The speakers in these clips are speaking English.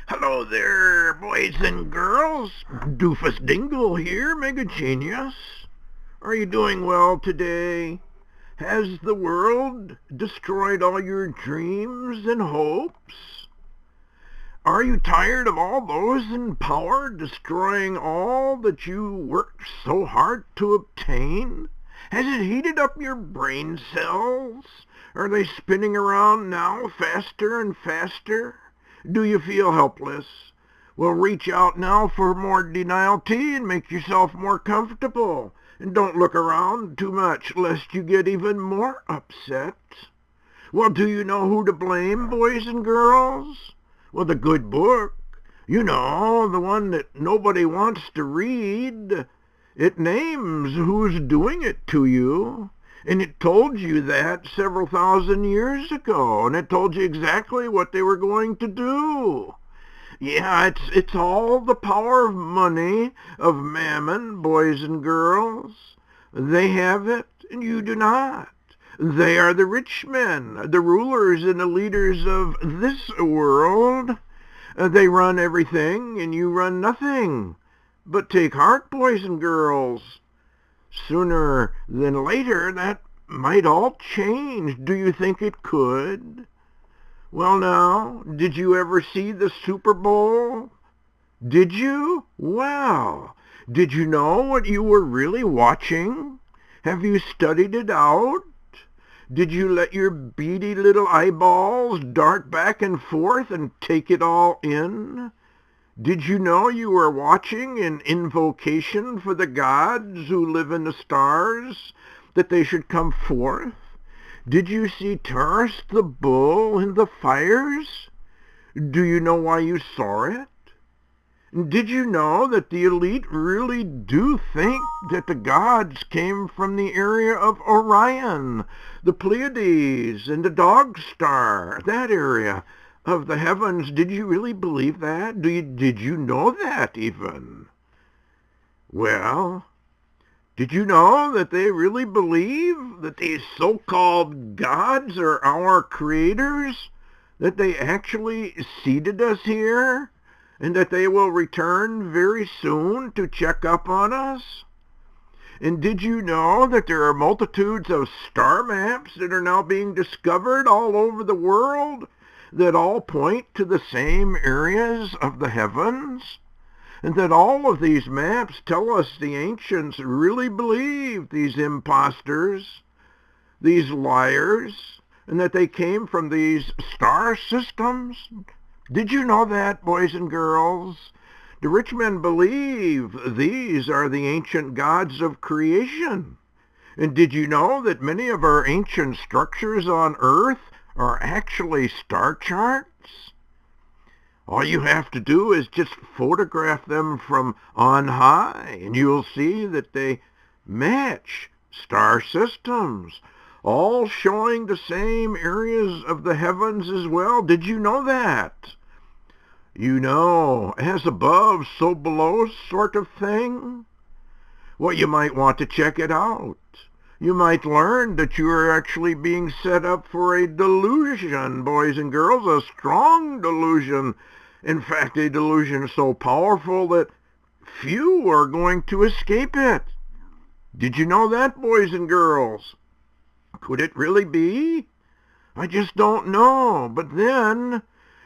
Hello there, boys and girls. Doofus Dingle here, Mega Genius. Are you doing well today? Has the world destroyed all your dreams and hopes? Are you tired of all those in power destroying all that you worked so hard to obtain? Has it heated up your brain cells? Are they spinning around now faster and faster? Do you feel helpless? Well, reach out now for more denial tea and make yourself more comfortable. And don't look around too much lest you get even more upset. Well, do you know who to blame, boys and girls? Well, the good book. You know, the one that nobody wants to read. It names who's doing it to you. And it told you that several thousand years ago. And it told you exactly what they were going to do. Yeah, it's all the power of money, of mammon, boys and girls. They have it, and you do not. They are the rich men, the rulers and the leaders of this world. They run everything, and you run nothing. But take heart, boys and girls. Sooner than later, that might all change. Do you think it could? Well, now, did you ever see the Super Bowl? Did you? Wow. Did you know what you were really watching? Have you studied it out? Did you let your beady little eyeballs dart back and forth and take it all in? Did you know you were watching an invocation for the gods who live in the stars, that they should come forth? Did you see Taurus the bull in the fires? Do you know why you saw it? Did you know that the elite really do think that the gods came from the area of Orion, the Pleiades, and the Dog Star, that area of the heavens? Did you really believe that? Did you know that even? Well, did you know that they really believe that these so-called gods are our creators? That they actually seeded us here? And that they will return very soon to check up on us? And did you know that there are multitudes of star maps that are now being discovered all over the world that all point to the same areas of the heavens? And that all of these maps tell us the ancients really believed these imposters, these liars, and that they came from these star systems? Did you know that, boys and girls? The rich men believe these are the ancient gods of creation. And did you know that many of our ancient structures on Earth are actually star charts? All you have to do is just photograph them from on high, and you'll see that they match star systems, all showing the same areas of the heavens as well. Did you know that? You know, as above, so below sort of thing? Well, you might want to check it out. You might learn that you are actually being set up for a delusion, boys and girls, a strong delusion. In fact, a delusion so powerful that few are going to escape it. Did you know that, boys and girls? Could it really be? I just don't know. But then,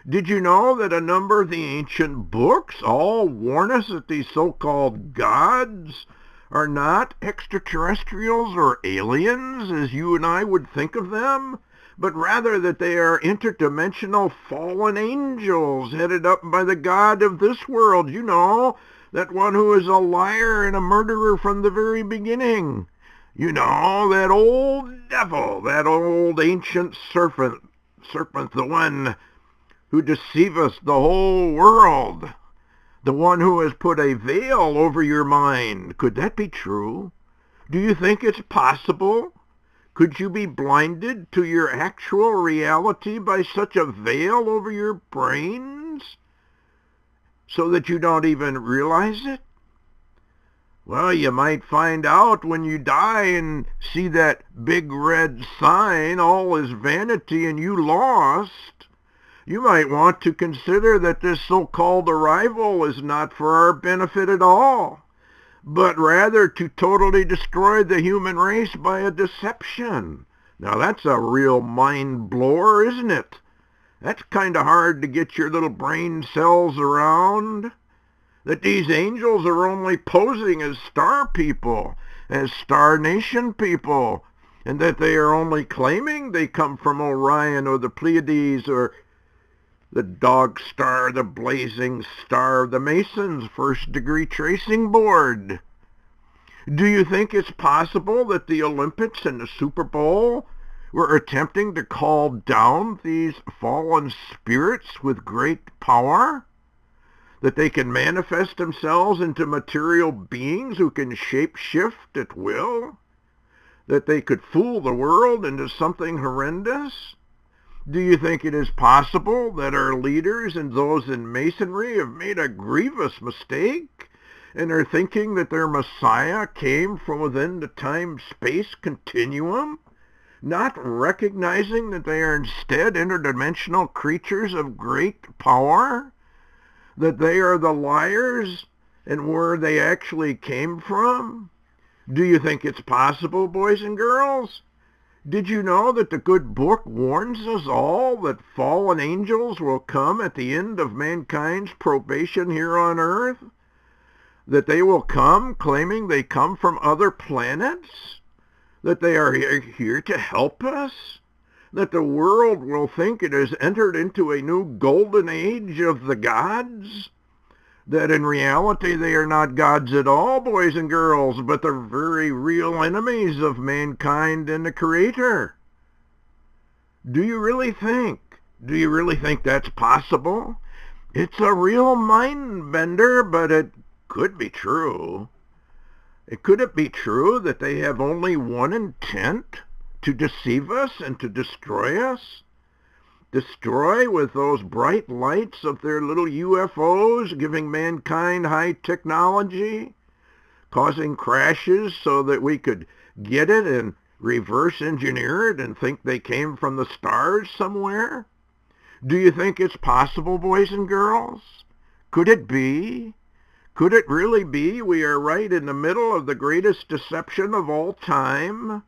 did you know that a number of the ancient books all warn us that these so-called gods are not extraterrestrials or aliens, as you and I would think of them, but rather that they are interdimensional fallen angels headed up by the god of this world, you know, that one who is a liar and a murderer from the very beginning. You know, that old devil, that old ancient serpent, the one who deceiveth the whole world, the one who has put a veil over your mind. Could that be true? Do you think it's possible? Could you be blinded to your actual reality by such a veil over your brains so that you don't even realize it? Well, you might find out when you die and see that big red sign, all is vanity and you lost. You might want to consider that this so-called arrival is not for our benefit at all, but rather to totally destroy the human race by a deception. Now that's a real mind blower, isn't it? That's kind of hard to get your little brain cells around. That these angels are only posing as star people, as Star Nation people, and that they are only claiming they come from Orion or the Pleiades or the dog star, the blazing star of the Masons, first-degree tracing board. Do you think it's possible that the Olympics and the Super Bowl were attempting to call down these fallen spirits with great power? That they can manifest themselves into material beings who can shape-shift at will? That they could fool the world into something horrendous? Do you think it is possible that our leaders and those in Masonry have made a grievous mistake and are thinking that their Messiah came from within the time-space continuum, not recognizing that they are instead interdimensional creatures of great power, that they are the liars and where they actually came from? Do you think it's possible, boys and girls? Did you know that the good book warns us all that fallen angels will come at the end of mankind's probation here on earth? That they will come claiming they come from other planets? That they are here to help us? That the world will think it has entered into a new golden age of the gods? That in reality they are not gods at all, boys and girls, but the very real enemies of mankind and the Creator? Do you really think that's possible? It's a real mind bender, but it could be true. Could it be true that they have only one intent? To deceive us and to destroy us? Destroy with those bright lights of their little UFOs, giving mankind high technology, causing crashes so that we could get it and reverse engineer it and think they came from the stars somewhere? Do you think it's possible, boys and girls? Could it be? Could it really be we are right in the middle of the greatest deception of all time?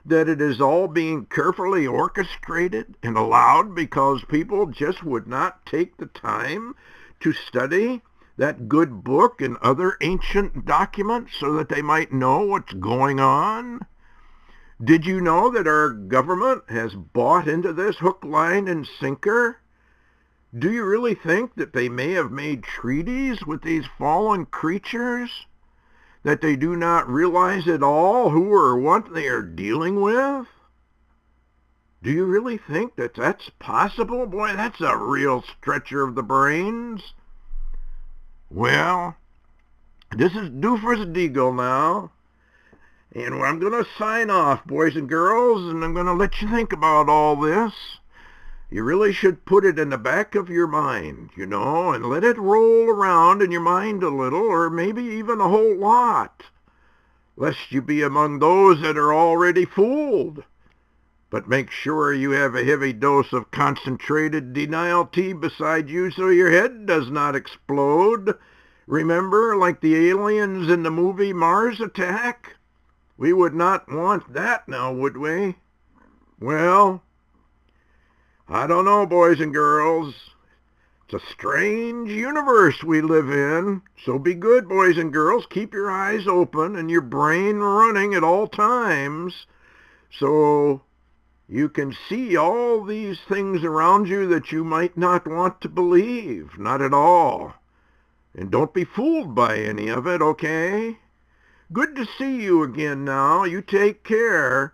That it is all being carefully orchestrated and allowed because people just would not take the time to study that good book and other ancient documents so that they might know what's going on? Did you know that our government has bought into this hook, line, and sinker? Do you really think that they may have made treaties with these fallen creatures? That they do not realize at all who or what they are dealing with? Do you really think that that's possible? Boy, that's a real stretcher of the brains. Well, this is Doofuss Dingle now, and I'm going to sign off, boys and girls, and I'm going to let you think about all this. You really should put it in the back of your mind, and let it roll around in your mind a little, or maybe even a whole lot, lest you be among those that are already fooled. But make sure you have a heavy dose of concentrated denial tea beside you so your head does not explode. Remember, like the aliens in the movie Mars Attack? We would not want that now, would we? Well, I don't know, boys and girls. It's a strange universe we live in. So be good, boys and girls. Keep your eyes open and your brain running at all times so you can see all these things around you that you might not want to believe. Not at all. And don't be fooled by any of it, okay? Good to see you again now. You take care.